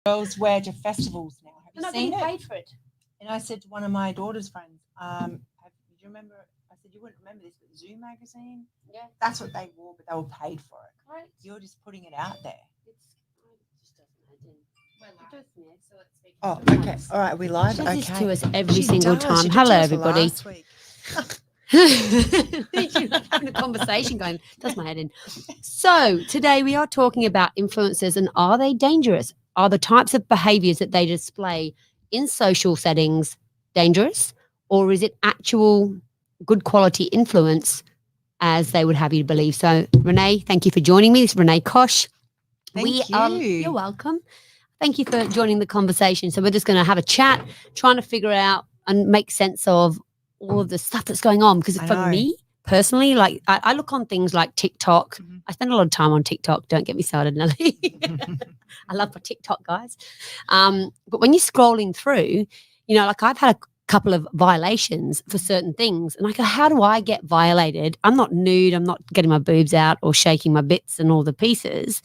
girls wear to festivals now. Have They're you not seen getting it? paid for it. And I said to one of my daughter's friends, do you remember? I said, you wouldn't remember this, but Zoom magazine, Yeah. that's what they wore, but they were paid for it. Right. You're just putting it out there. It just doesn't matter. So let's speak. Oh, okay. All right, we live? She does this Okay. to us every She single does. time. She did Hello, to us everybody. last week. You're having a conversation going, does my head in. So today we are talking about influencers and are they dangerous? Are the types of behaviors that they display in social settings dangerous, or is it actual good quality influence as they would have you believe? So Renee, thank you for joining me. This is Renee Kosh. Thank you. You're welcome. Thank you for joining the conversation. So we're just going to have a chat, trying to figure out and make sense of all of the stuff that's going on. Because for me personally, like I look on things like TikTok. Mm-hmm. I spend a lot of time on TikTok. Don't get me started, Nelly. I love my TikTok, guys. But when you're scrolling through, you know, like I've had a couple of violations for certain things. And I go, how do I get violated? I'm not nude. I'm not getting my boobs out or shaking my bits and all the pieces.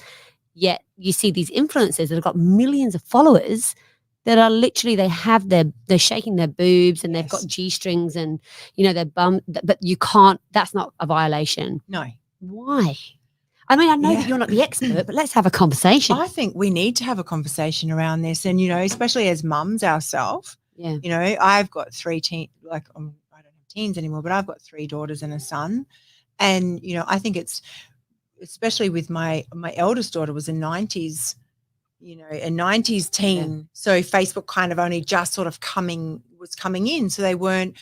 Yet you see these influencers that have got millions of followers that are literally, they're shaking their boobs and they've got G-strings and, you know, their bum, but you can't, that's not a violation. No. Why? I mean, I know that you're not the expert, but let's have a conversation. I think we need to have a conversation around this. And, you know, especially as mums ourselves, you know, I've got three I don't have teens anymore, but I've got 3 daughters and a son. And, you know, I think it's, especially with my eldest daughter was a 90s, you know, a 90s teen. Yeah. So Facebook kind of only just sort of was coming in. So they weren't,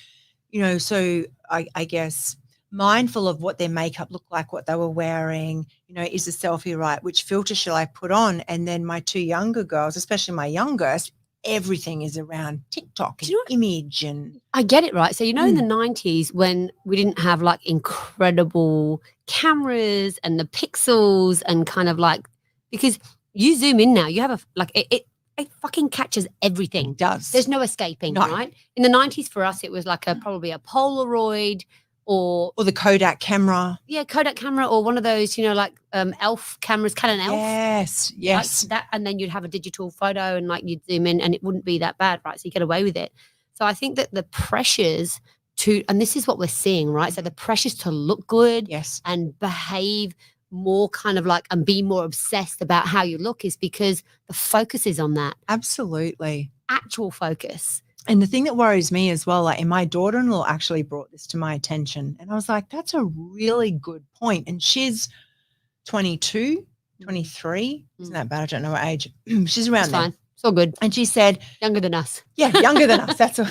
you know, so I guess mindful of what their makeup looked like, what they were wearing, you know, is the selfie right? Which filter shall I put on? And then my 2 younger girls, especially my youngest, everything is around TikTok and image. And I get it, right? So, you know, in the 90s when we didn't have like incredible cameras and the pixels and kind of like, because you zoom in now, you have it fucking catches everything. It does. There's no escaping, right? In the 90s for us, it was like probably a Polaroid or the Kodak camera. Yeah, Kodak camera or one of those, you know, like ELPH cameras, Canon ELPH. Yes. Like that, and then you'd have a digital photo and like you'd zoom in and it wouldn't be that bad, right? So you get away with it. So I think that the pressures and this is what we're seeing, right? So the pressures to look good and behave more kind of like and be more obsessed about how you look is because the focus is on that. Absolutely. Actual focus. And the thing that worries me as well, like, and my daughter-in-law actually brought this to my attention. And I was like, that's a really good point. And she's 22, 23. Isn't that bad? I don't know her age. She's around there. Fine. It's all good. And she said. Younger than us. Yeah, younger than us. That's all.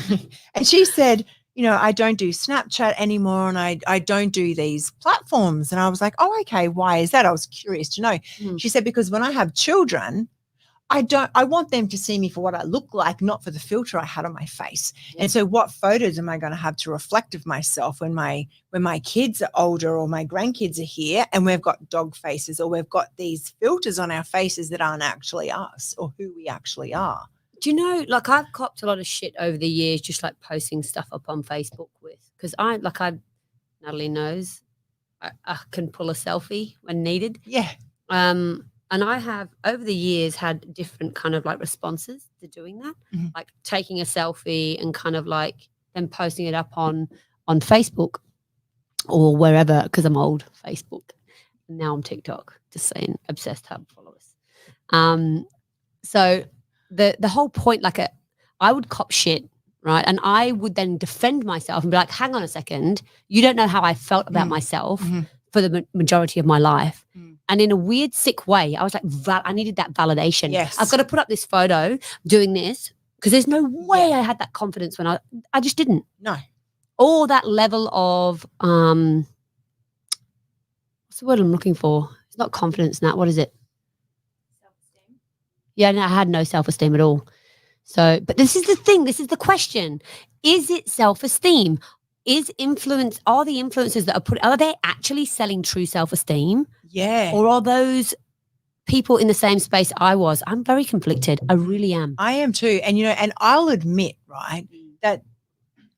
And she said, you know, I don't do Snapchat anymore and I don't do these platforms. And I was like, oh, okay, why is that? I was curious to know. She said, because when I have children, I want them to see me for what I look like, not for the filter I had on my face. Yeah. And so what photos am I going to have to reflect of myself when my kids are older or my grandkids are here and we've got dog faces or we've got these filters on our faces that aren't actually us or who we actually are. Do you know, like I've copped a lot of shit over the years, just like posting stuff up on Facebook because Natalie knows I can pull a selfie when needed. Yeah. And I have over the years had different kind of like responses to doing that, like taking a selfie and kind of like then posting it up on Facebook or wherever, because I'm old, Facebook. And now I'm TikTok, just saying, obsessed hub followers. So the whole point, like I would cop shit, right? And I would then defend myself and be like, hang on a second, you don't know how I felt about myself for the majority of my life. And in a weird, sick way, I was like, I needed that validation. Yes. I've got to put up this photo doing this because there's no way I had that confidence when I just didn't. No. Or that level of, what's the word I'm looking for? It's not confidence, Nat. What is it? Self-esteem. Yeah, no, I had no self-esteem at all. So, but this is the thing. This is the question. Is it self-esteem? Are the influencers that are they actually selling true self-esteem? Yeah. Or are those people in the same space I was? I'm very conflicted. I really am. I am too. And, you know, and I'll admit, right, that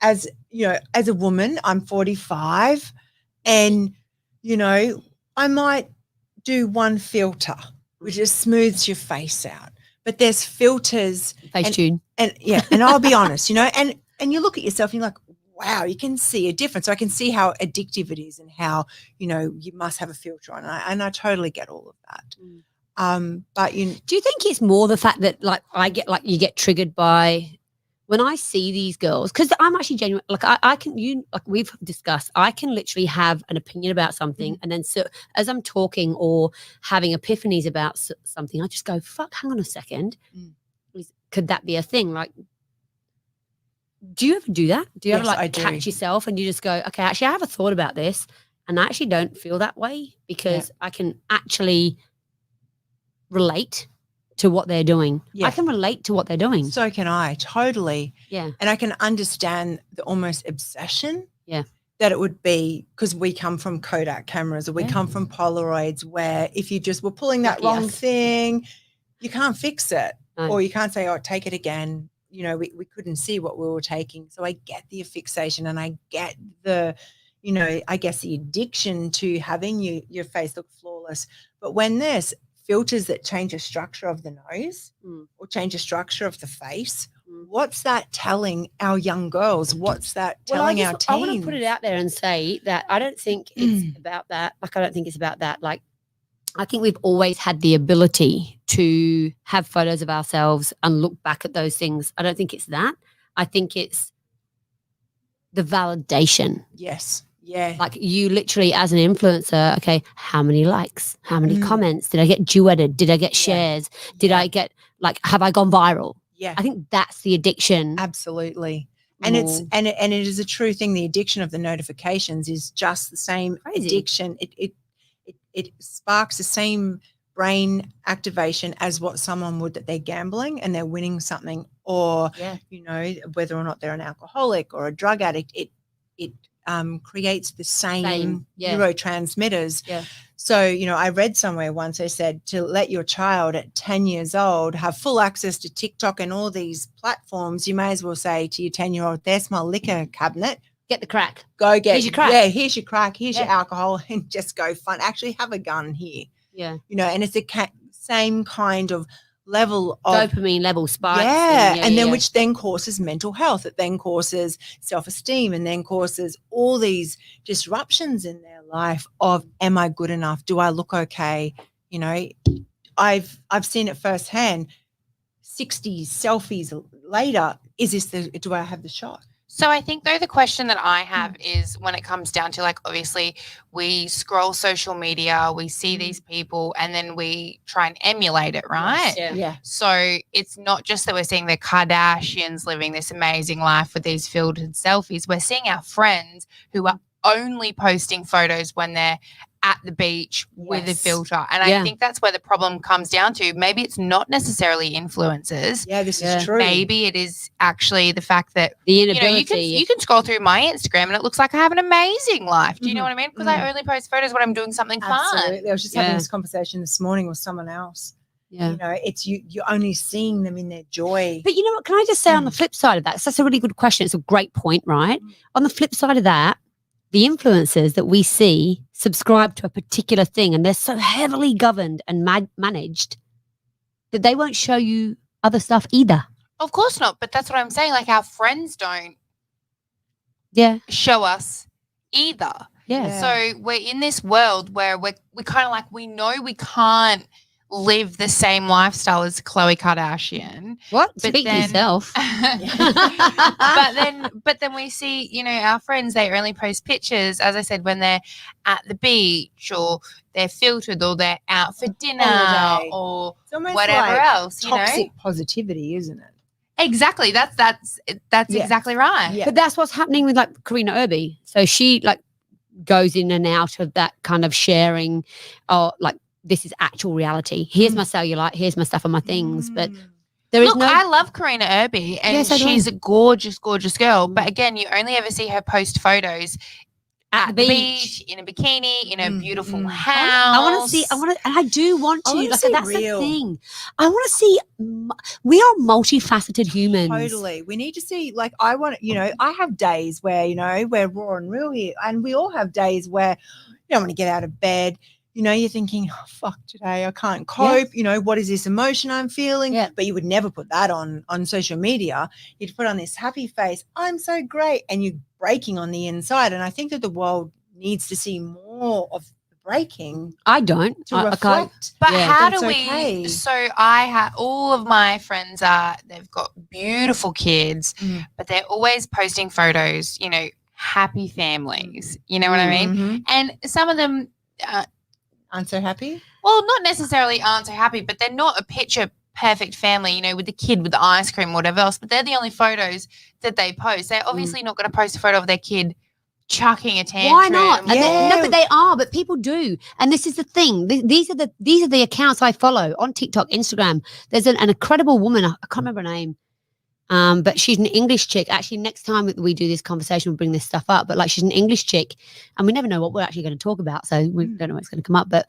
as, you know, as a woman, I'm 45 and, you know, I might do one filter which just smooths your face out. but there's filters. Facetune. And I'll be honest, and you look at yourself and you're like, wow, you can see a difference. So I can see how addictive it is and how, you must have a filter on. And I totally get all of that. But do you think it's more the fact that you get triggered by when I see these girls, because I'm actually genuine, we've discussed, I can literally have an opinion about something, and then as I'm talking or having epiphanies about something, I just go, fuck, hang on a second. Could that be a thing? Like, do you ever do that? Do you ever catch yourself and you just go, okay, actually I have a thought about this and I actually don't feel that way because I can actually relate to what they're doing. I can relate to what they're doing. So can I, totally. Yeah. And I can understand the almost obsession that it would be, because we come from Kodak cameras or we come from Polaroids, where if you just were pulling that wrong thing, you can't fix it. No. Or you can't say, oh, take it again. We couldn't see what we were taking. So I get the fixation and I get the, I guess the addiction to having your face look flawless. But when there's filters that change the structure of the nose or change the structure of the face, what's that telling our young girls? What's that telling our teens? I want to put it out there and say that I don't think it's about that. I don't think it's about that. I think we've always had the ability to have photos of ourselves and look back at those things. I don't think it's that. I think it's the validation. Yes. Yeah. Like you literally as an influencer, okay, how many likes? How many comments? Did I get duetted? Did I get shares? Did I get, have I gone viral? Yeah. I think that's the addiction. Absolutely. And it is a true thing. The addiction of the notifications is just the same addiction. It sparks the same brain activation as what someone would that they're gambling and they're winning something, or whether or not they're an alcoholic or a drug addict. It creates the same neurotransmitters. Yeah. So, I read somewhere once they said to let your child at 10 years old have full access to TikTok and all these platforms, you may as well say to your 10-year-old, there's my liquor cabinet. Get the crack. Go get here's your crack. Yeah, here's your crack. Here's your alcohol, and just go fun. Actually have a gun here. Yeah. And it's the same kind of level of dopamine level spikes. And then which then causes mental health. It then causes self-esteem and then causes all these disruptions in their life of, am I good enough? Do I look okay? I've seen it firsthand. 60 selfies later, do I have the shot? So I think, though, the question that I have is when it comes down to, obviously we scroll social media, we see these people, and then we try and emulate it, right? Yes, yeah. So it's not just that we're seeing the Kardashians living this amazing life with these filtered selfies. We're seeing our friends who are only posting photos when they're at the beach with a filter. And I think that's where the problem comes down to. Maybe it's not necessarily influencers. Yeah, this is true. Maybe it is actually the fact that the inability. You can scroll through my Instagram and it looks like I have an amazing life. Do you know what I mean? Because I only post photos when I'm doing something fun. Absolutely. I was just having this conversation this morning with someone else. Yeah. It's you're only seeing them in their joy. But you know what, can I just say on the flip side of that, so that's a really good question. It's a great point, right? On the flip side of that, the influencers that we see subscribe to a particular thing and they're so heavily governed and managed that they won't show you other stuff either. Of course not. But that's what I'm saying. Our friends don't show us either. Yeah. So we're in this world where we kind of we know we can't live the same lifestyle as Khloe Kardashian. What? Speak for yourself. But then we see, our friends, they only post pictures, as I said, when they're at the beach or they're filtered or they're out for dinner or whatever else. Toxic positivity, isn't it? Exactly. That's exactly right. Yeah. But that's what's happening with Karina Irby. So she goes in and out of that kind of sharing or this is actual reality. Here's my cellulite. Here's my stuff and my things. But there is I love Karina Irby and she's a gorgeous, gorgeous girl. But again, you only ever see her post photos at the beach, in a bikini, in a beautiful house. I do want to. That's real. The thing. I want to see, we are multifaceted humans. Totally. We need to see, I want, I have days where, we're raw and real here. And we all have days where you don't want to get out of bed. you're thinking, oh, fuck today, I can't cope. What is this emotion I'm feeling? Yeah. But you would never put that on social media. You'd put on this happy face. I'm so great. And you're breaking on the inside. And I think that the world needs to see more of the breaking. I don't. To I reflect. can't. But how That's do we? okay. So I have all of my friends they've got beautiful kids, but they're always posting photos. Happy families. You know what I mean? Mm-hmm. And some of them aren't so happy. Well, not necessarily aren't so happy, but they're not a picture perfect family. With the kid with the ice cream, whatever else. But they're the only photos that they post. They're obviously not going to post a photo of their kid chucking a tantrum. Why not? Yeah. No, but they are. But people do, and this is the thing. These are the accounts I follow on TikTok, Instagram. There's an incredible woman. I can't remember her name, but she's an English chick. Actually, next time we do this conversation, we'll bring this stuff up. But she's an English chick, and we never know what we're actually going to talk about, so we don't know what's going to come up. But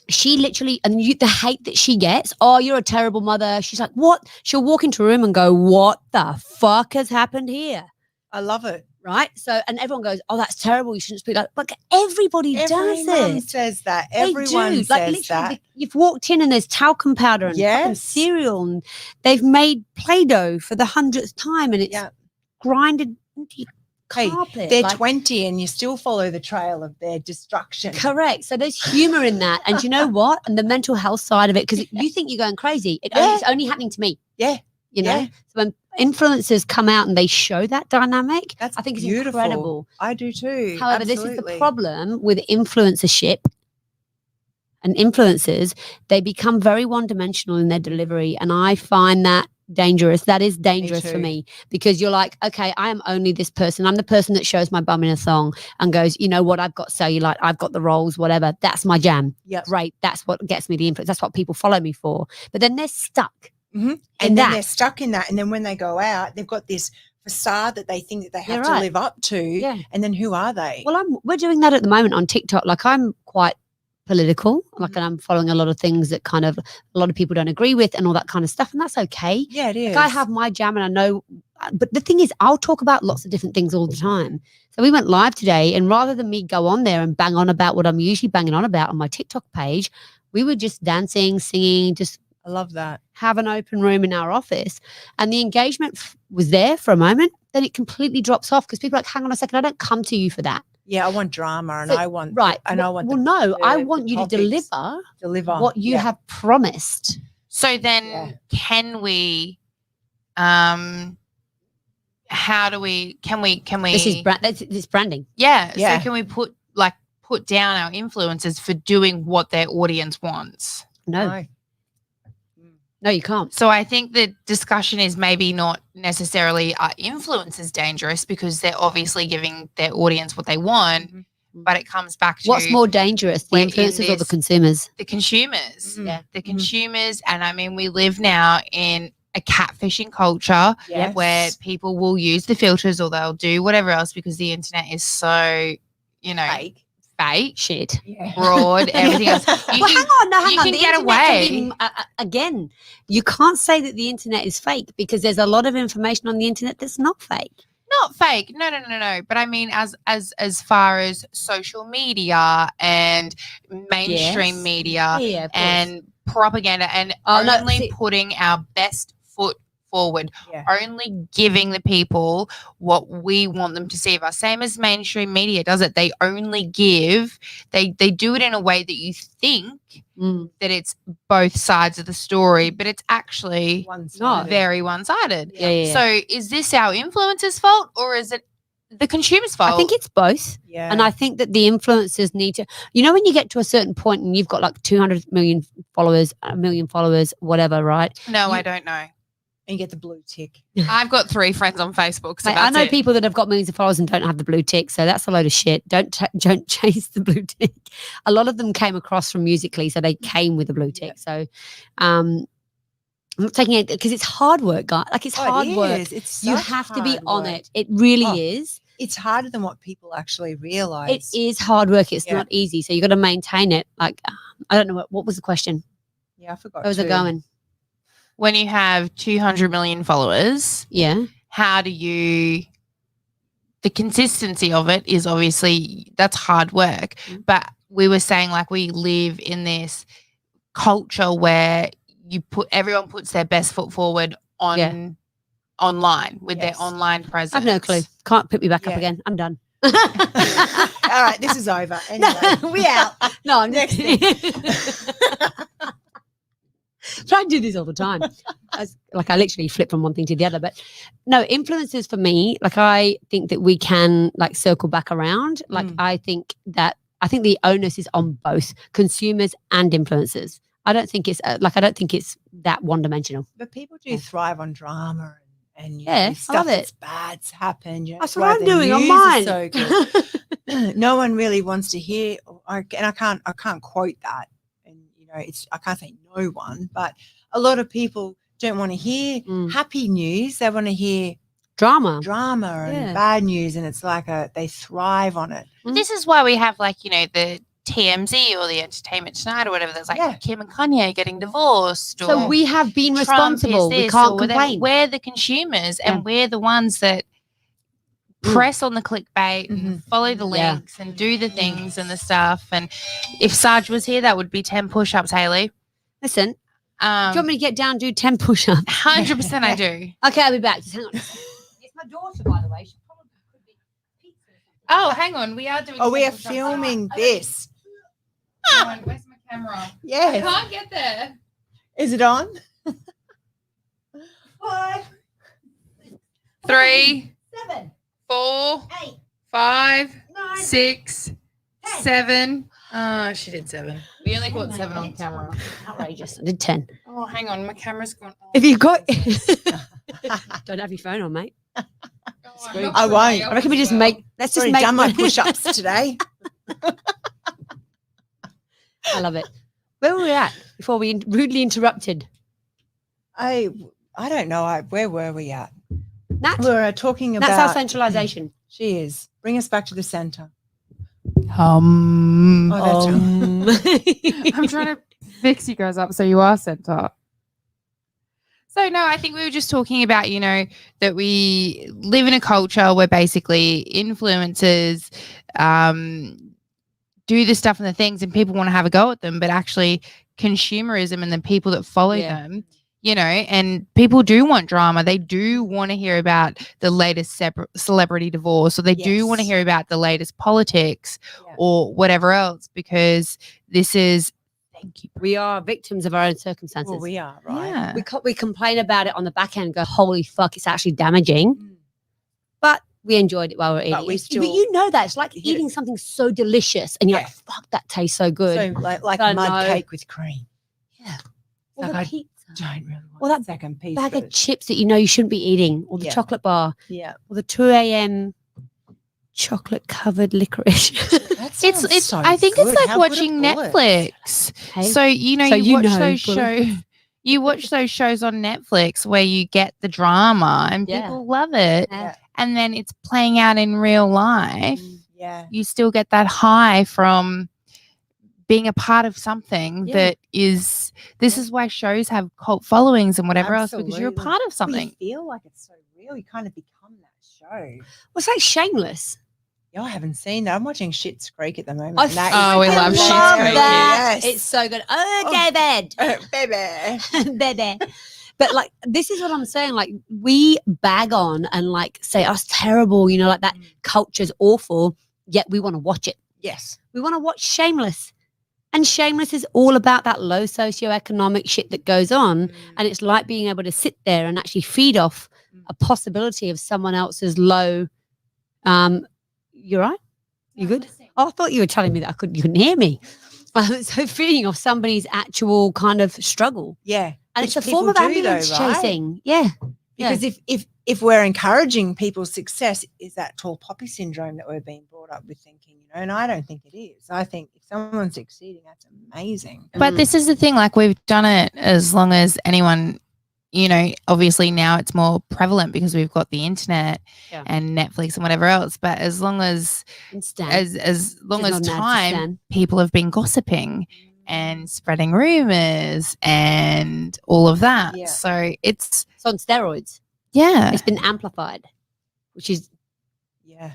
she literally, and the hate that she gets. Oh, you're a terrible mother. She's like, what? She'll walk into a room and go, what the fuck has happened here? I love it. Right. So, and everyone goes, oh, that's terrible. You shouldn't speak like, but everybody does Everyone it. says that. They Everyone do. says that. You've walked in and there's talcum powder and fucking cereal, and they've made Play-Doh for the 100th time, and it's grinded into your carpet. They're 20 and you still follow the trail of their destruction. Correct. So there's humor in that. And you know what? And the mental health side of it, because you think you're going crazy. It's only happening to me. Yeah. So when influencers come out and they show that dynamic, I think it's beautiful. incredible. I do too. However, Absolutely. this is the problem with influencership and influencers. They become very one-dimensional in their delivery, and I find that dangerous. That is dangerous for me, because you're like, okay, I am only this person. I'm the person that shows my bum in a thong and goes, you know what, I've got cellulite, I've got the rolls, whatever. That's my jam. Yeah, great. That's what gets me the influence. That's what people follow me for. But then they're stuck. Mm-hmm. And then they're stuck in that. And then when they go out, they've got this facade that they think that they have to live up to. Yeah. And then who are they? Well, we're doing that at the moment on TikTok. I'm quite political, and I'm following a lot of things that kind of a lot of people don't agree with and all that kind of stuff. And that's okay. Yeah, it is. I have my jam and I know, but the thing is, I'll talk about lots of different things all the time. So we went live today, and rather than me go on there and bang on about what I'm usually banging on about on my TikTok page, we were just dancing, singing, just I love that. Have an open room in our office, and the engagement was there for a moment. Then it completely drops off because people are like, hang on a second, I don't come to you for that. Yeah, I want drama, and I want I want you to deliver what you have promised. So then, can we? How do we? Can we? This is branding. Yeah. So can we put down our influencers for doing what their audience wants? No, you can't. So I think the discussion is maybe not necessarily are influencers dangerous, because they're obviously giving their audience what they want, but it comes back to what's more dangerous, the influencers or the consumers? The consumers. Mm-hmm. Yeah. The consumers. And I mean, we live now in a catfishing culture where people will use the filters or they'll do whatever else because the internet is so, fake shit, broad, everything else. Hang on. You can get away. Again, you can't say that the internet is fake, because there's a lot of information on the internet that's not fake. Not fake. No. But I mean, as far as social media and mainstream media and propaganda and only putting our best foot forward, only giving the people what we want them to see of us. Same as mainstream media does it. They only give, they do it in a way that you think that it's both sides of the story, but it's actually not very one-sided. Yeah. So is this our influencers' fault, or is it the consumer's fault? I think it's both. Yeah. And I think that the influencers need to, when you get to a certain point and you've got like 200 million followers, a million followers, whatever, right? No, I don't know. And you get the blue tick. I've got 3 friends on Facebook. So I know people that have got millions of followers and don't have the blue tick. So that's a load of shit. Don't chase the blue tick. A lot of them came across from Musical.ly, so they came with a blue tick. Yeah. So I'm not taking it because it's hard work, guys. It's hard work. You have to be on it. It really is. It's harder than what people actually realize. It is hard work. It's not easy. So you got to maintain it. I don't know what was the question. Yeah, I forgot. Where was it going? When you have 200 million followers, how do you, the consistency of it is obviously, that's hard work, but we were saying, like, we live in this culture where everyone puts their best foot forward online with their online presence. I've no clue. Can't pick me back up again. I'm done. All right, this is over. Anyway. We out. No, I'm Next thing. Try and do this all the time. I literally flip from one thing to the other. But no, influencers for me, like, I think that we can like circle back around. Like, I think the onus is on both consumers and influencers. I don't think it's that one dimensional. But people do thrive on drama and stuff I love that's bad happen. That's what I'm doing on mine. So good. No one really wants to hear, and I can't quote that. And I can't say no one, but a lot of people don't want to hear happy news. They want to hear drama and bad news, and it's like they thrive on it. This is why we have the TMZ or the Entertainment Tonight or whatever. There's Kim and Kanye getting divorced. So we have been responsible. We can't complain. We're the consumers, and we're the ones that press on the clickbait and follow the links and do the things and the stuff. And if Sarge was here, that would be 10 push-ups, Hayley. Listen, do you want me to get down and do 10 push-ups? 100% I do. Okay, I'll be back. Just hang on. It's my daughter, by the way. She probably could be pizza or something. Oh, hang on. We are doing. Oh, we are filming this. Where's my camera? Yes. I can't get there. Is it on? 5, 3, 7, 4, 8, 5, 9, 6, 10. 7. Oh, she did 7. We only got 7 on camera. Outrageous. I did 10. Oh, hang on. My camera's gone off. If you've got... Don't have your phone on, mate. Oh, I won't. I reckon we just make... Let's just make... done my push-ups today. I love it. Where were we at before we rudely interrupted? I don't know. Where were we at? Nat? We were talking about... That's our centralisation. She is. Bring us back to the centre. Oh, that's I'm trying to fix you guys up so you are centre. So, no, I think we were just talking about, that we live in a culture where basically influencers do the stuff and the things and people want to have a go at them, but actually consumerism and the people that follow them, and people do want drama. They do want to hear about the latest celebrity divorce, or they do want to hear about the latest politics or whatever else, because this is, thank you. We are victims of our own circumstances. Well, we are, right? Yeah. We complain about it on the back end, go, holy fuck, it's actually damaging. But we enjoyed it while we were eating. But But you know that. It's like eating something so delicious and you're like, fuck, that tastes so good. So like mud cake with cream. Yeah. Or Or the pizza. Don't really want Or that second piece. bag of chips that you shouldn't be eating. Or the chocolate bar. Yeah. Or the 2 a.m. chocolate covered licorice. It's so I think good. it's like How good watching it was. Netflix. Hey? So you watch those shows. bullet. You watch those shows on Netflix where you get the drama and people love it. Yeah. And then it's playing out in real life. Yeah. You still get that high from being a part of something that is, this is why shows have cult followings and whatever else, because you're a part of something. You feel like it's so real. You kind of become that show. Well, it's like Shameless. Yeah, I haven't seen that. I'm watching Schitt's Creek at the moment. I and that Oh, is we love Schitt's love Creek. that. Yes. It's so good. Okay, bed. Baby. Baby. But like, this is what I'm saying. Like, we bag on and like say, oh, it's terrible. Like that culture's awful. Yet we want to watch it. Yes. We want to watch Shameless. And Shameless is all about that low socioeconomic shit that goes on. And it's like being able to sit there and actually feed off a possibility of someone else's low. You right? You good? Oh, I thought you were telling me that you couldn't hear me. So feeding off somebody's actual kind of struggle. Yeah. And Which it's a form of people do, ambulance though, right? chasing. Yeah. Because if we're encouraging people's success, is that tall poppy syndrome that we're being brought up with thinking, and I don't think it is. I think if someone's succeeding, that's amazing. But this is the thing, like we've done it as long as anyone, obviously now it's more prevalent because we've got the internet and Netflix and whatever else. But as long as as long as time, people have been gossiping and spreading rumors and all of that. Yeah. So it's on steroids. Yeah. It's been amplified, which is Yeah.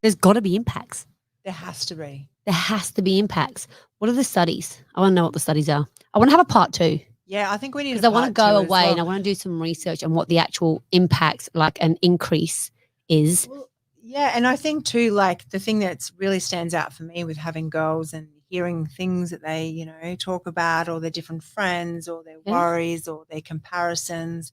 there's got to be impacts. There has to be. There has to be impacts. What are the studies? I want to know what the studies are. I want to have a part 2. Yeah, I think we need because I want to go away and I want to do some research on what the actual impacts, like an increase, is. Well, yeah, and I think too, like the thing that's really stands out for me with having girls and hearing things that they, you know, talk about, or their different friends, or their worries, or their comparisons.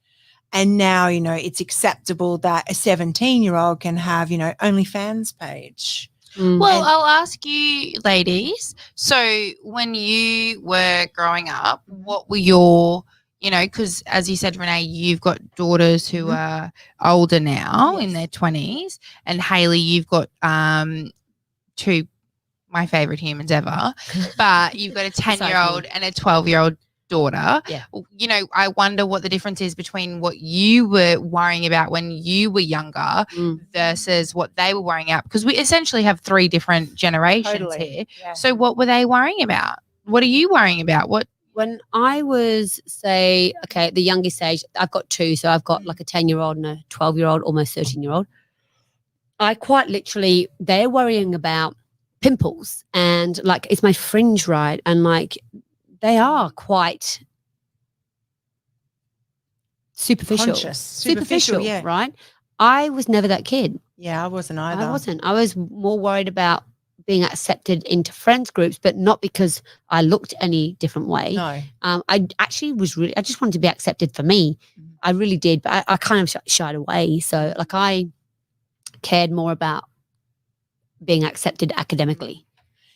And now, you know, it's acceptable that a 17-year-old can have, you know, OnlyFans page. Well, I'll ask you, ladies. So when you were growing up, what were your, you know, because as you said, Renee, you've got daughters who are older now in their 20s, and Hayley, you've got 2, my favorite humans ever, but you've got a 10-year-old and a 12-year-old daughter. Yeah. You know, I wonder what the difference is between what you were worrying about when you were younger versus what they were worrying about, because we essentially have 3 different generations here. Yeah. So what were they worrying about? What are you worrying about? When I was, say, okay, at the youngest age, I've got 2. So I've got like a 10-year-old and a 12-year-old, almost 13-year-old. I quite literally, they're worrying about pimples and like, is my fringe right? And like, they are quite superficial, yeah. Right? I was never that kid. Yeah, I wasn't either. I was more worried about being accepted into friends groups, but not because I looked any different way. No. I actually I just wanted to be accepted for me. I really did, but I kind of shied away. So like I cared more about being accepted academically.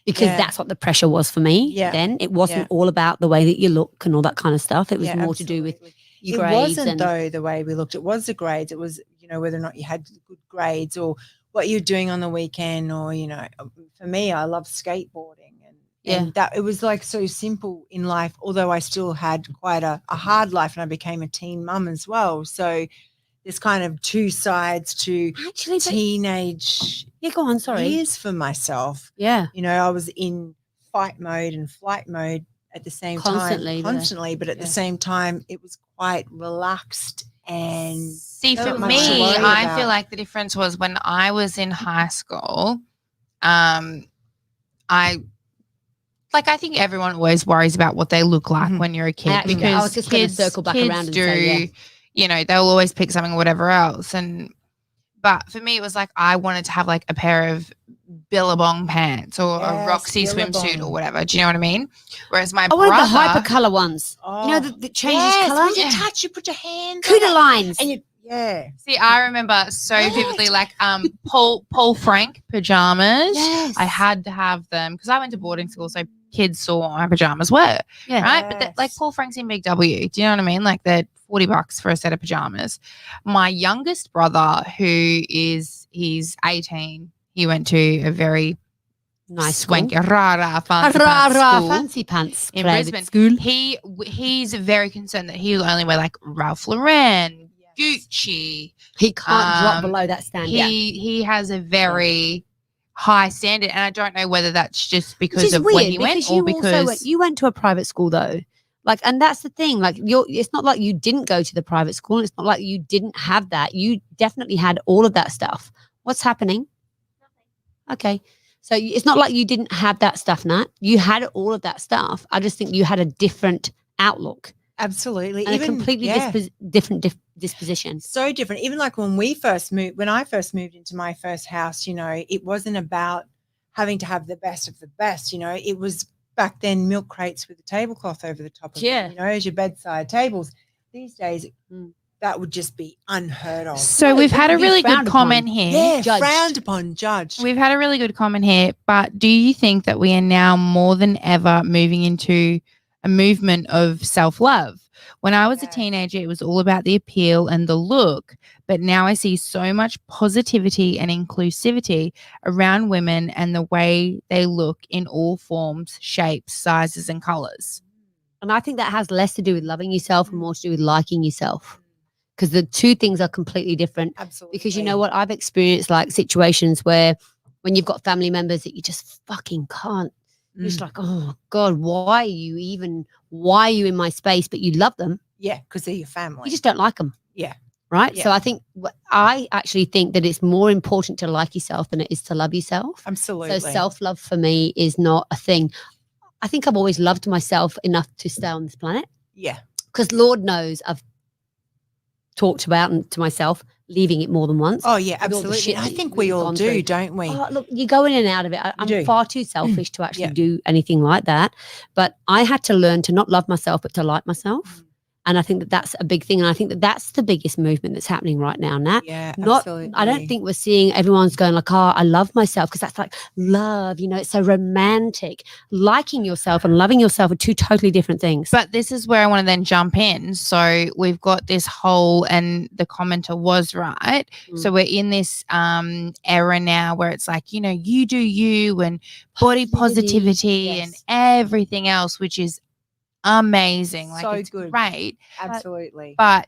Because that's what the pressure was for me then. It wasn't all about the way that you look and all that kind of stuff. It was more to do with your grades. It wasn't, though, the way we looked. It was the grades. It was, you know, whether or not you had good grades or what you're doing on the weekend, or, you know, for me, I love skateboarding. And that it was like so simple in life, although I still had quite a hard life, and I became a teen mum as well. So there's kind of 2 sides to teenage go on, sorry. years for myself. Yeah. You know, I was in fight mode and flight mode at the same time. Constantly. But at the same time, it was quite relaxed. And see, for me, I feel like the difference was when I was in high school, I think everyone always worries about what they look like when you're a kid. Because I was just going to circle back around and say, you know, they'll always pick something or whatever else. But for me, it was like I wanted to have like a pair of Billabong pants or a Roxy swimsuit or whatever. Do you know what I mean? Whereas my brother, wanted the hypercolor ones. You know, that changes color. You touch, you put your hands. Cuda lines. And See, I remember so vividly, like Paul Frank pajamas. Yes. I had to have them because I went to boarding school, so kids saw what my pajamas were. Yeah. Right. But like Paul Frank's in Big W. Do you know what I mean? Like they're $40 for a set of pajamas. My youngest brother, he's 18, he went to a very nice swanky, fancy pants in Brisbane. School. He's very concerned that he will only wear like Ralph Lauren, Gucci. He can't drop below that standard. He has a very high standard, and I don't know whether that's just because of where he went or because you went to a private school though. Like, and that's the thing, like it's not like you didn't go to the private school. It's not like you didn't have that. You definitely had all of that stuff. What's happening? Nothing. Okay. So it's not like you didn't have that stuff, Nat. You had all of that stuff. I just think you had a different outlook. Absolutely. And even a completely different disposition. So different. Even like when I first moved into my first house, you know, it wasn't about having to have the best of the best, you know, it was back then milk crates with a tablecloth over the top of it, you know, as your bedside tables. These days, that would just be unheard of. So we've had a really good comment here. Yeah, frowned upon, judged. We've had a really good comment here, but do you think that we are now more than ever moving into a movement of self-love? When I was a teenager, it was all about the appeal and the look, but now I see so much positivity and inclusivity around women and the way they look in all forms, shapes, sizes, and colors. And I think that has less to do with loving yourself and more to do with liking yourself, because the 2 things are completely different. Absolutely. Because you know what? I've experienced like situations where when you've got family members that you just fucking can't. You're just like, oh God, why are you in my space? But you love them. Yeah, because they're your family. You just don't like them. Yeah. right? Yeah. So I actually think that it's more important to like yourself than it is to love yourself. Absolutely. So self-love for me is not a thing. I think I've always loved myself enough to stay on this planet. Yeah. Because Lord knows I've talked about and to myself leaving it more than once. Oh, yeah, with all the absolutely. shit I that think we've we all gone do, through. don't we? Oh, look, you go in and out of it. I'm do. far too selfish to actually Yeah. do anything like that. But I had to learn to not love myself, but to like myself. And I think that that's a big thing. And I think that that's the biggest movement that's happening right now, Nat. Yeah, Not, absolutely. I don't think we're seeing everyone's going like, oh, I love myself, because that's like love, you know, it's so romantic. Liking yourself and loving yourself are two totally different things. But this is where I want to then jump in. So we've got this whole, and the commenter was right. So we're in this era now where it's like, you know, you do you and body positivity yes. and everything else, which is amazing. Like, So it's good. great. Absolutely. But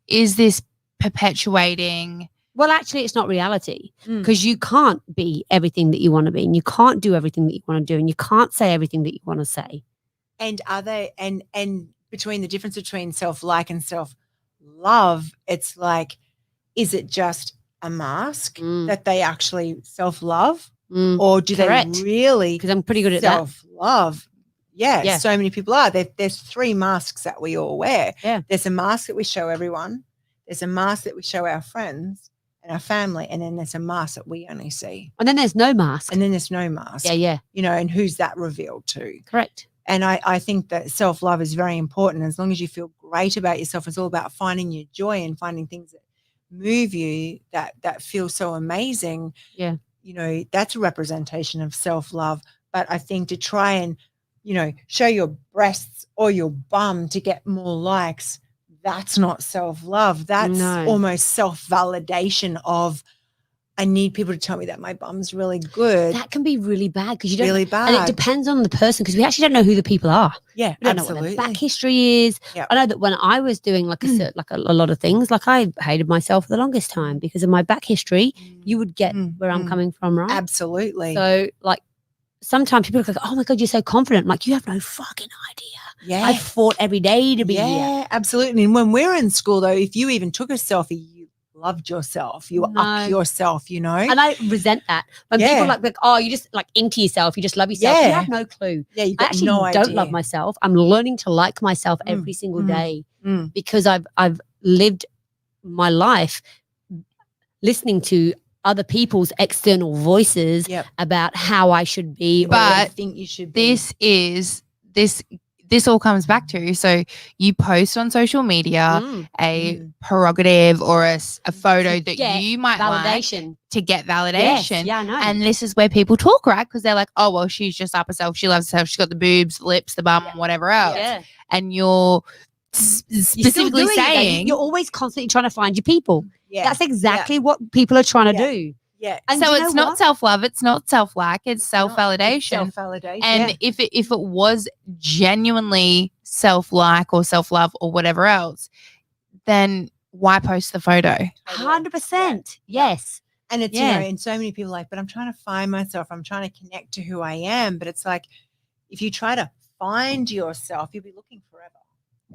is this perpetuating? Well, actually, it's not reality, Mm. because you can't be everything that you want to be, and you can't do everything that you want to do, and you can't say everything that you want to say. And are they and between the difference between self-like and self-love, it's like, is it just a mask that they actually self-love? Or do Correct. they really, Because I'm pretty good at that. self-love? Yeah, Yeah. so many people are. There's 3 masks that we all wear. Yeah. There's a mask that we show everyone. There's a mask that we show our friends and our family. And then there's a mask that we only see. And then there's no mask. And then there's no mask. Yeah. You know, and who's that revealed to? Correct. And I think that self-love is very important. As long as you feel great about yourself, it's all about finding your joy and finding things that move you, that feel so amazing. Yeah. You know, that's a representation of self-love. But I think to try and, you know, show your breasts or your bum to get more likes, that's not self-love. That's almost self-validation of, I need people to tell me that my bum's really good. That can be really bad, because you don't. Really bad. And it depends on the person, because we actually don't know who the people are. Yeah, We don't know what their back history is. Yep. I know that when I was doing like a lot of things, like I hated myself for the longest time because of my back history. You would get where I'm coming from, right? Absolutely. So like sometimes people are like, oh my God, you're so confident. I'm like, you have no fucking idea. Yeah. I fought every day to be here. Yeah, absolutely. And when we're in school, though, if you even took a selfie, you loved yourself. You up yourself, you know. And I resent that. When people like, oh, you just like into yourself, you just love yourself. You have no clue. Yeah, you I actually don't love myself. I'm learning to like myself every single day because I've lived my life listening to other people's external voices about how I should be, but or I think you should be. This all comes back to, so you post on social media a prerogative or a photo that you might validation like to get validation. Yes. Yeah, I know. And this is where people talk, right? Because they're like, oh, well, she's just up herself. She loves herself. She's got the boobs, the lips, the bum, whatever else. Yeah. And you're specifically saying. You're always constantly trying to find your people. Yeah. That's exactly what people are trying to do. Yeah. And so it's not self-love, it's not self-like, it's self-validation. Self-validation. And if it was genuinely self-like or self-love or whatever else, then why post the photo? 100%. Yes. And it's, you know, and so many people are like, but I'm trying to find myself. I'm trying to connect to who I am. But it's like, if you try to find yourself, you'll be looking forever.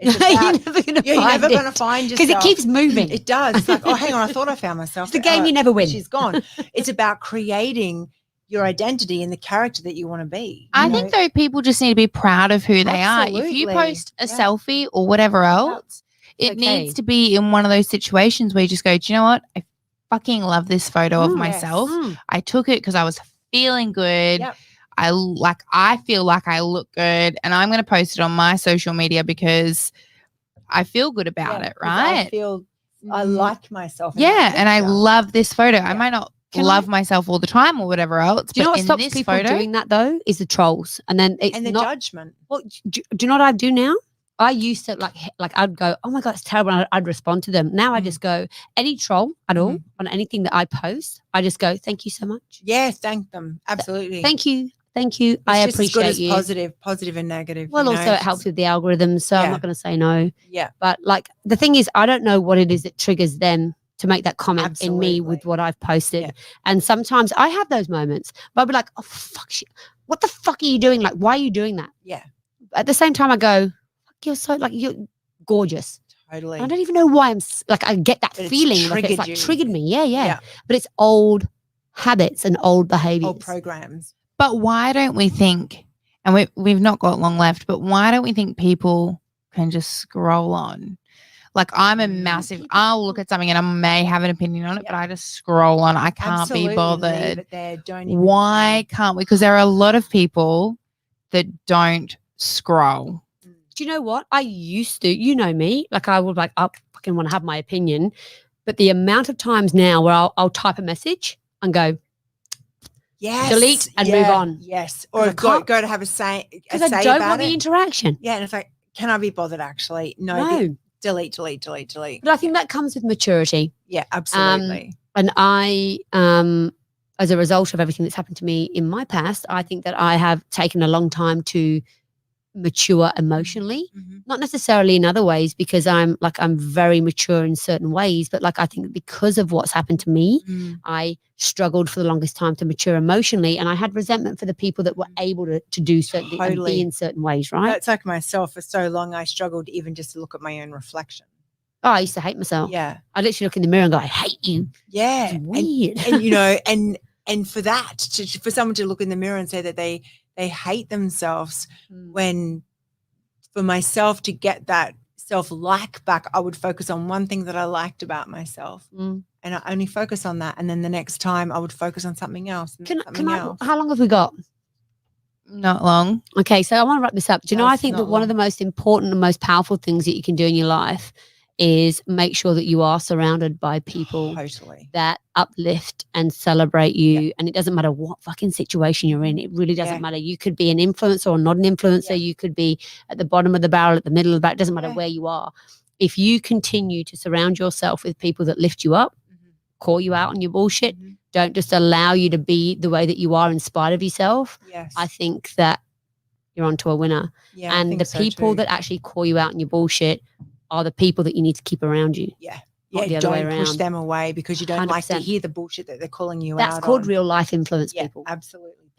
You're never going to find yourself. Because it keeps moving. It does. It's like, oh, hang on, I thought I found myself. It's the game you never win. She's gone. It's about creating your identity and the character that you want to be. I think, though, people just need to be proud of who they are. If you post a selfie or whatever else, it needs to be in one of those situations where you just go, do you know what? I fucking love this photo of myself. I took it because I was feeling good. Yep. I feel like I look good, and I'm going to post it on my social media because I feel good about it, right? I like myself. And I love this photo. I might not love myself all the time or whatever else. Do you know what stops people doing that though? Is the trolls, and then it's the judgment. Well, do you know what I do now? I used to like I'd go, oh my God, it's terrible. And I'd respond to them. Now I just go, any troll at all on anything that I post, I just go, thank you so much. Yeah, thank them. Absolutely. Thank you. Thank you. I appreciate you. Positive and negative. Well, also it helps with the algorithms, so I'm not going to say no. Yeah. But like the thing is, I don't know what it is that triggers them to make that comment in me with what I've posted. Yeah. And sometimes I have those moments, but I'll be like, oh fuck shit. What the fuck are you doing? Like, why are you doing that? Yeah. At the same time, I go, you're so like, you're gorgeous. Totally. I don't even know why I get that But it's feeling. Like it's triggered like you. triggered me. Yeah. But it's old habits and old behaviors. Old programs. But why don't we think, and we've not got long left, but why don't we think people can just scroll on? Like I'm a massive, I'll look at something and I may have an opinion on it, but I just scroll on. I can't Absolutely be bothered. leave it there. Don't even Why can't we? Because there are a lot of people that don't scroll. Do you know what? I used to, you know me, like I would I fucking want to have my opinion. But the amount of times now where I'll type a message and go, delete and move on. Yes. Or go to have a say because I don't want the interaction. Yeah. And it's like, can I be bothered actually? No. Delete. But I think that comes with maturity. Yeah, absolutely. And I, as a result of everything that's happened to me in my past, I think that I have taken a long time to mature emotionally, not necessarily in other ways, because I'm very mature in certain ways, but I think because of what's happened to me, I struggled for the longest time to mature emotionally, and I had resentment for the people that were able to do certain things and be in certain ways, right? That's like myself. For so long, I struggled even just to look at my own reflection. Oh, I used to hate myself. Yeah. I literally look in the mirror and go, I hate you. Yeah. It's weird. And for that, for someone to look in the mirror and say that they hate themselves, when for myself to get that self-like back, I would focus on one thing that I liked about myself. And I only focus on that. And then the next time I would focus on something else. How long have we got? Not long. Okay, so I want to wrap this up. Do you know, I think that one of the most important and most powerful things that you can do in your life is make sure that you are surrounded by people that uplift and celebrate you. Yeah. And it doesn't matter what fucking situation you're in. It really doesn't matter. You could be an influencer or not an influencer. You could be at the bottom of the barrel, at the middle of the barrel. It doesn't matter where you are. If you continue to surround yourself with people that lift you up, call you out on your bullshit, don't just allow you to be the way that you are in spite of yourself, I think that you're onto a winner. Yeah, and the people that actually call you out on your bullshit are the people that you need to keep around you. Yeah, don't push them away because you don't 100%. Like to hear the bullshit that they're calling you out on. That's called real life influence, people. Absolutely.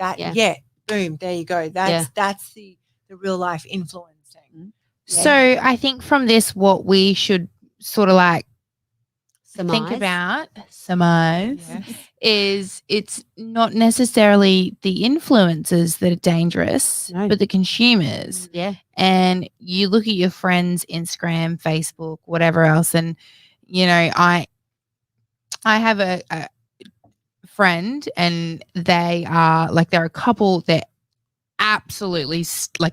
Boom, there you go. That's the real life influencing. Yeah. So I think from this, what we should sort of think about, is it's not necessarily the influencers that are dangerous, but the consumers. Yeah. And you look at your friends' Instagram, Facebook, whatever else, and I have a friend, and they are they're a couple. They're absolutely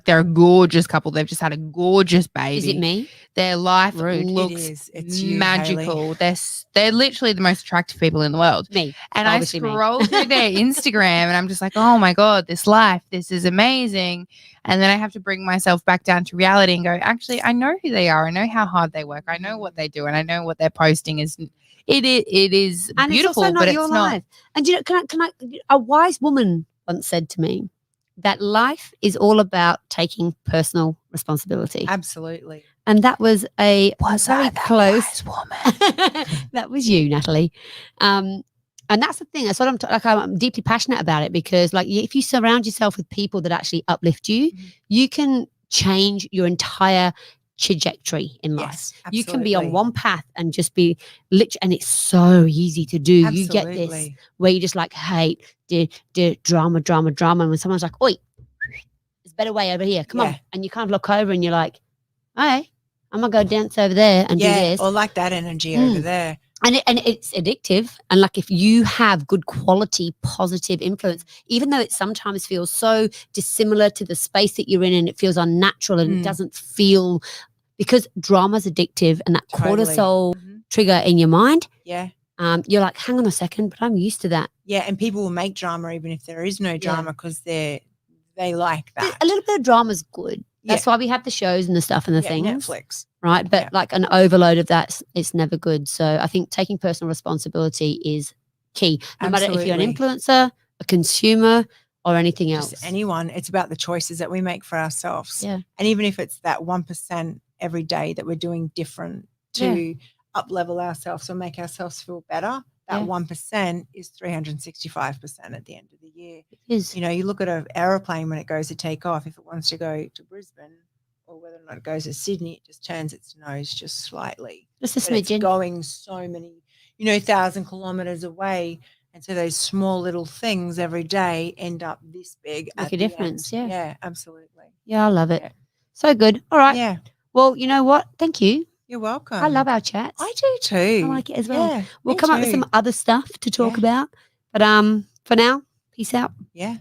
they're a gorgeous couple. They've just had a gorgeous baby. Is it me? Their life looks it's you, magical. Hayley. They're literally the most attractive people in the world. Me. And I scroll through their Instagram and I'm just like, oh my God, this life, this is amazing. And then I have to bring myself back down to reality and go, actually, I know who they are. I know how hard they work. I know what they do. And I know what they're posting is. It is and beautiful, it's also not but your it's life. And can I? A wise woman once said to me that life is all about taking personal responsibility. Absolutely. And that was very close woman. That was you, Natalie. And that's the thing. That's what I'm deeply passionate about it, because if you surround yourself with people that actually uplift you, you can change your entire trajectory in life. Yes, you can be on one path and just be and it's so easy to do. Absolutely. You get this where you just hate the drama. And when someone's like, oi, there's a better way over here. Come on. And you kind of look over and you're like, hey, I'm going to go dance over there and do this. Or that energy over there. And it's addictive. And if you have good quality, positive influence, even though it sometimes feels so dissimilar to the space that you're in and it feels unnatural and it doesn't feel, because drama's addictive and that cortisol trigger in your mind. Yeah. You're like, hang on a second, but I'm used to that. Yeah. And people will make drama even if there is no drama because they like that. A little bit of drama is good. That's why we have the shows and the stuff and the things. Netflix. Right. But an overload of that, it's never good. So I think taking personal responsibility is key. No matter if you're an influencer, a consumer, or anything else. Just anyone. It's about the choices that we make for ourselves. Yeah. And even if it's that 1% every day that we're doing different to up-level ourselves or make ourselves feel better, that 1% is 365% at the end of the year. It is. You look at an aeroplane when it goes to take off, if it wants to go to Brisbane or whether or not it goes to Sydney, it just turns its nose just slightly. Just a But it's smidgen. going so many, 1,000 kilometres away. And so those small little things every day end up this big. Make at a the difference, end. yeah. Yeah, absolutely. Yeah, I love it. Yeah. So good. All right. Yeah. Well, you know what? Thank you. You're welcome. I love our chats. I do too. I like it as well. Yeah, We'll me come up with too. some other stuff to talk Yeah. about. But for now, peace out. Yeah.